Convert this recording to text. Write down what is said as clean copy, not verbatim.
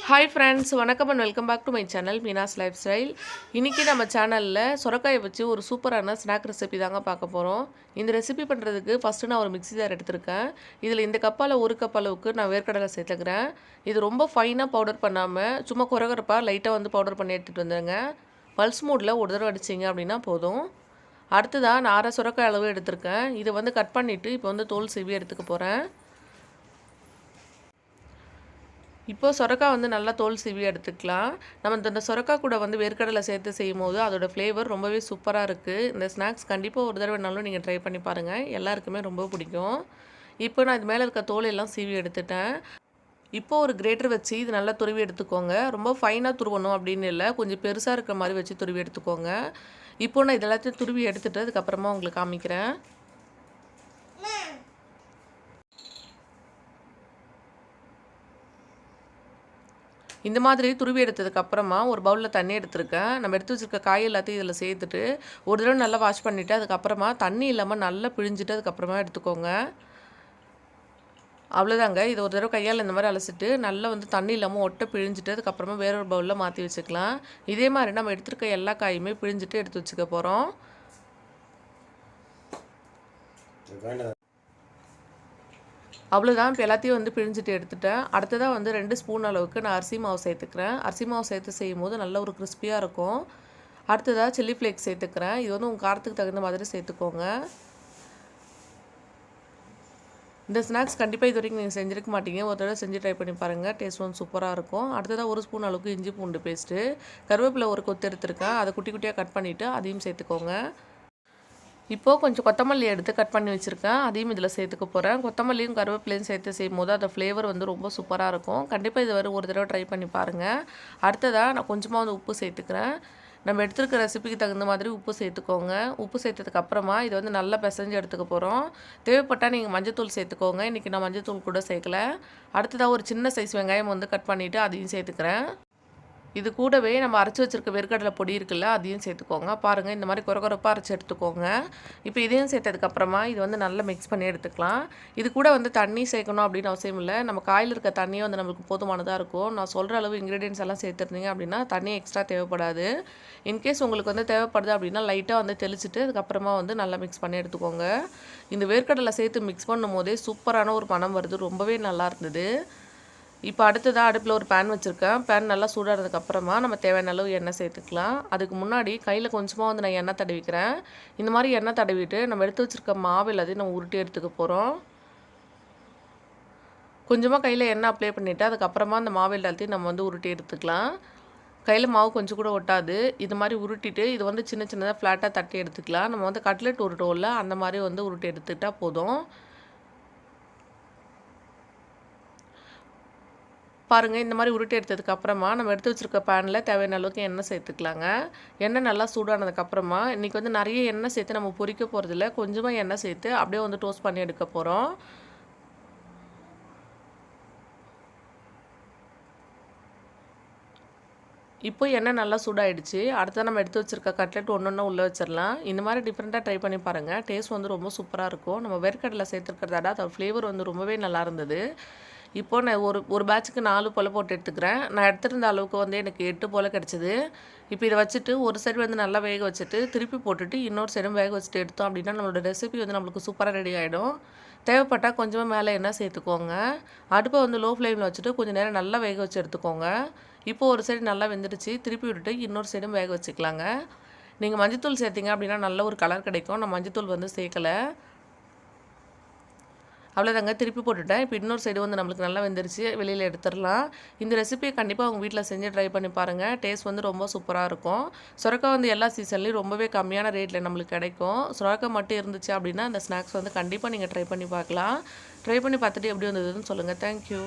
Hi friends, வணக்கம் and welcome back to my channel Meena's lifestyle. இன்றைக்கி நம்ம சேனலில் சுரக்காயை வச்சு ஒரு சூப்பரான ஸ்நாக் ரெசிபி தாங்க பார்க்க போகிறோம். இந்த ரெசிபி பண்ணுறதுக்கு ஃபஸ்ட்டு நான் ஒரு மிக்ஸி ஜார் எடுத்திருக்கேன். இதில் இந்த கப்பால் ஒரு கப் அளவுக்கு நான் வேர்க்கடலை சேர்த்துக்கிறேன். இது ரொம்ப ஃபைனாக பவுடர் பண்ணாமல் சும்மா குறகுறப்பாக லைட்டாக வந்து பவுடர் பண்ணி எடுத்துகிட்டு வந்துடுங்க. பல்ஸ் மூடில் ஒரு தடவை அடிச்சிங்க அப்படின்னா போதும். அடுத்ததாக நான் அரை சுரக்காய் அளவு எடுத்திருக்கேன். இதை வந்து கட் பண்ணிவிட்டு இப்போ வந்து தோல் சீவி எடுத்துக்க போகிறேன். இப்போ சொரக்காய் வந்து நல்லா தோல் சீவி எடுத்துக்கலாம். நம்ம இந்த சொரக்காய் கூட வந்து வேர்க்கடலை சேர்த்து செய்யும் போது அதோடய ஃப்ளேவர் ரொம்பவே சூப்பராக இருக்குது. இந்த ஸ்நாக்ஸ் கண்டிப்பாக ஒரு தடவைனாலும் நீங்கள் ட்ரை பண்ணி பாருங்கள், எல்லாருக்குமே ரொம்ப பிடிக்கும். இப்போ நான் இது மேலே இருக்க தோல் எல்லாம் சீவி எடுத்துட்டேன். இப்போ ஒரு கிரேட்டர் வச்சு இது நல்லா துருவி எடுத்துக்கோங்க. ரொம்ப ஃபைனாக துருவணும் அப்படின்னு இல்லை, கொஞ்சம் பெருசாக இருக்கிற மாதிரி வச்சு துருவி எடுத்துக்கோங்க. இப்போ நான் இதெல்லாத்தையும் துருவி எடுத்துகிட்டு அதுக்கப்புறமா உங்களுக்கு காமிக்கிறேன். இந்த மாதிரி துருவி எடுத்ததுக்கப்புறமா ஒரு பவுலில் தண்ணி எடுத்துருக்கேன். நம்ம எடுத்து வச்சுருக்க காய் எல்லாத்தையும் இதில் சேர்த்துட்டு ஒரு தடவை நல்லா வாஷ் பண்ணிவிட்டு அதுக்கப்புறமா தண்ணி இல்லாமல் நல்லா பிழிஞ்சிட்டு அதுக்கப்புறமா எடுத்துக்கோங்க. அவ்வளோதாங்க. இது ஒரு தடவை கையால் இந்த மாதிரி அலசிட்டு நல்லா வந்து தண்ணி இல்லாமல் ஒட்டை பிழிஞ்சிட்டு அதுக்கப்புறமா வேறொரு பவுலில் மாற்றி வச்சுக்கலாம். இதே மாதிரி நம்ம எடுத்துருக்க எல்லா காயுமே பிழிஞ்சிட்டு எடுத்து வச்சுக்க போகிறோம். அவ்வளோதான். இப்போ எல்லாத்தையும் வந்து பிழிஞ்சிட்டு எடுத்துட்டேன். அடுத்ததாக வந்து 2 ஸ்பூன் அளவுக்கு நான் அரிசி மாவு சேர்த்துக்கிறேன். அரிசி மாவு சேர்த்து செய்யும் போது நல்ல ஒரு கிறிஸ்பியாக இருக்கும். அடுத்ததாக சில்லி ஃப்ளேக்ஸ் சேர்த்துக்கிறேன். இது வந்து உங்கள் காரத்துக்கு தகுந்த மாதிரி சேர்த்துக்கோங்க. இந்த ஸ்நாக்ஸ் கண்டிப்பாக இது வரைக்கும் நீங்கள் செஞ்சுருக்க மாட்டீங்க. ஒரு தடவை செஞ்சு ட்ரை பண்ணி பாருங்கள், டேஸ்ட் வந்து சூப்பராக இருக்கும். அடுத்ததாக 1 ஸ்பூன் அளவுக்கு இஞ்சி பூண்டு பேஸ்ட்டு, கருவேப்பிலை ஒரு கொத்து எடுத்துருக்கேன். அதை குட்டி குட்டியாக கட் பண்ணிவிட்டு அதையும் சேர்த்துக்கோங்க. இப்போது கொஞ்சம் கொத்தமல்லி எடுத்து கட் பண்ணி வச்சுருக்கேன், அதையும் இதில் சேர்த்துக்க போகிறேன். கொத்தமல்லியும் கருவேப்பிலையும் சேர்த்து செய்யும் போது அந்த ஃப்ளேவர் வந்து ரொம்ப சூப்பராக இருக்கும். கண்டிப்பாக இது ஒரு தடவை ட்ரை பண்ணி பாருங்கள். அடுத்ததாக நான் கொஞ்சமாக வந்து உப்பு சேர்த்துக்கிறேன். நம்ம எடுத்துருக்க ரெசிபிக்கு தகுந்த மாதிரி உப்பு சேர்த்துக்கோங்க. உப்பு சேர்த்ததுக்கப்புறமா இதை வந்து நல்லா பிசைஞ்சு எடுத்துக்க போகிறோம். தேவைப்பட்டால் நீங்கள் மஞ்சத்தூள் சேர்த்துக்கோங்க. இன்றைக்கி நான் மஞ்சத்தூள் கூட சேர்க்கல. அடுத்ததாக ஒரு சின்ன சைஸ் வெங்காயம் வந்து கட் பண்ணிவிட்டு அதையும் சேர்த்துக்கிறேன். இது கூடவே நம்ம அரைச்சி வச்சுருக்க வேர்க்கடலை பொடி இருக்குல்ல, அதையும் சேர்த்துக்கோங்க. பாருங்கள், இந்த மாதிரி கொரகொரப்பாக அரைச்சி எடுத்துக்கோங்க. இப்போ இதையும் சேர்த்ததுக்கப்புறமா இது வந்து நல்லா மிக்ஸ் பண்ணி எடுத்துக்கலாம். இது கூட வந்து தண்ணி சேர்க்கணும் அப்படின்னு அவசியம் இல்லை. நம்ம காயில் இருக்க தண்ணியே வந்து நம்மளுக்கு போதுமானதாக இருக்கும். நான் சொல்கிற அளவு இன்க்ரீடியன்ஸ் எல்லாம் சேர்த்துருந்தீங்க அப்படின்னா தண்ணி எக்ஸ்ட்ரா தேவைப்படாது. இன்கேஸ் உங்களுக்கு வந்து தேவைப்படுது அப்படின்னா லைட்டாக வந்து தெளிச்சுட்டு அதுக்கப்புறமா வந்து நல்லா மிக்ஸ் பண்ணி எடுத்துக்கோங்க. இந்த வேர்க்கடலை சேர்த்து மிக்ஸ் பண்ணும் போதே சூப்பரான ஒரு மணம் வருது, ரொம்பவே நல்லா இருந்தது. இப்போ அடுத்ததாக அடுப்பில் ஒரு பேன் வச்சுருக்கேன். பேன் நல்லா சூடானதுக்கப்புறமா நம்ம தேவையான அளவு எண்ணெய் சேர்த்துக்கலாம். அதுக்கு முன்னாடி கையில் கொஞ்சமாக வந்து நான் எண்ணெய் தடவிக்கிறேன். இந்த மாதிரி எண்ணெய் தடவிட்டு நம்ம எடுத்து வச்சுருக்க மாவு எல்லாத்தையும் நம்ம உருட்டி எடுத்துக்க போகிறோம். கொஞ்சமாக கையில் எண்ணெய் அப்ளை பண்ணிவிட்டு அதுக்கப்புறமா அந்த மாவு எல்லாத்தையும் நம்ம வந்து உருட்டி எடுத்துக்கலாம். கையில் மாவு கொஞ்சம் கூட ஒட்டாது. இது மாதிரி உருட்டிட்டு இது வந்து சின்ன சின்னதாக ஃப்ளாட்டாக தட்டி எடுத்துக்கலாம். நம்ம வந்து கட்லெட் உருட்டோம்ல, அந்த மாதிரி வந்து உருட்டி எடுத்துக்கிட்டால் போதும். பாருங்கள், இந்த மாதிரி உருட்டி எடுத்ததுக்கப்புறமா நம்ம எடுத்து வச்சுருக்க பேனில் தேவையான அளவுக்கு எண்ணெய் சேர்த்துக்கலாங்க. எண்ணெய் நல்லா சூடானதுக்கப்புறமா இன்றைக்கி வந்து நிறைய எண்ணெய் சேர்த்து நம்ம பொரிக்க போகிறதில்ல, கொஞ்சமாக எண்ணெய் சேர்த்து அப்படியே வந்து டோஸ்ட் பண்ணி எடுக்க போகிறோம். இப்போ எண்ணெய் நல்லா சூடாகிடுச்சு. அடுத்த நம்ம எடுத்து வச்சுருக்க கட்லெட் ஒன்று உள்ளே வச்சிடலாம். இந்த மாதிரி டிஃப்ரெண்ட்டாக ட்ரை பண்ணி பாருங்கள், டேஸ்ட் வந்து ரொம்ப சூப்பராக இருக்கும். நம்ம வேர்க்கடலை சேர்த்துருக்கிறதாட அதோட ஃப்ளேவர் வந்து ரொம்பவே நல்லா இருந்தது. இப்போ நான் ஒரு பேட்சுக்கு 4 போல் போட்டு எடுத்துக்கிறேன். நான் எடுத்துருந்த அளவுக்கு வந்து எனக்கு 8 போல் கிடச்சிது. இப்போ இதை வச்சுட்டு ஒரு சைடு வந்து நல்லா வேக வச்சுட்டு திருப்பி போட்டுட்டு இன்னொரு சைடும் வேக வச்சுட்டு எடுத்தோம் அப்படின்னா நம்மளோட ரெசிபி வந்து நம்மளுக்கு சூப்பராக ரெடி ஆகிடும். தேவைப்பட்டால் கொஞ்சமாக மேலே எண்ணெய் சேர்த்துக்கோங்க. அடுப்பை வந்து லோ ஃப்ளேமில் வச்சுட்டு கொஞ்சம் நேரம் நல்லா வேக வச்சு எடுத்துக்கோங்க. இப்போது ஒரு சைடு நல்லா வெந்துடுச்சு, திருப்பி விட்டுட்டு இன்னொரு சைடும் வேக வச்சுக்கலாங்க. நீங்கள் மஞ்சத்தூள் சேர்த்திங்க அப்படின்னா நல்ல ஒரு கலர் கிடைக்கும். நான் மஞ்சத்தூள் வந்து சேர்க்கலை. அவ்வளோதாங்க, திருப்பி போட்டுட்டேன். இப்போ இன்னொரு சைடு வந்து நம்மளுக்கு நல்லா வெந்துருச்சு, வெளியில் எடுத்துடலாம். இந்த ரெசிபியை கண்டிப்பாக உங்கள் வீட்டில் செஞ்சு ட்ரை பண்ணி பாருங்கள், டேஸ்ட் வந்து ரொம்ப சூப்பராக இருக்கும். சுரக்காய் வந்து எல்லா சீசன்லேயும் ரொம்பவே கம்மியான ரேட்டில் நம்மளுக்கு கிடைக்கும். சுரக்காய் மட்டும் இருந்துச்சு அப்படின்னா அந்த ஸ்நாக்ஸ் வந்து கண்டிப்பாக நீங்கள் ட்ரை பண்ணி பார்க்கலாம். ட்ரை பண்ணி பார்த்துட்டு எப்படி வந்ததுன்னு சொல்லுங்கள். தேங்க்யூ.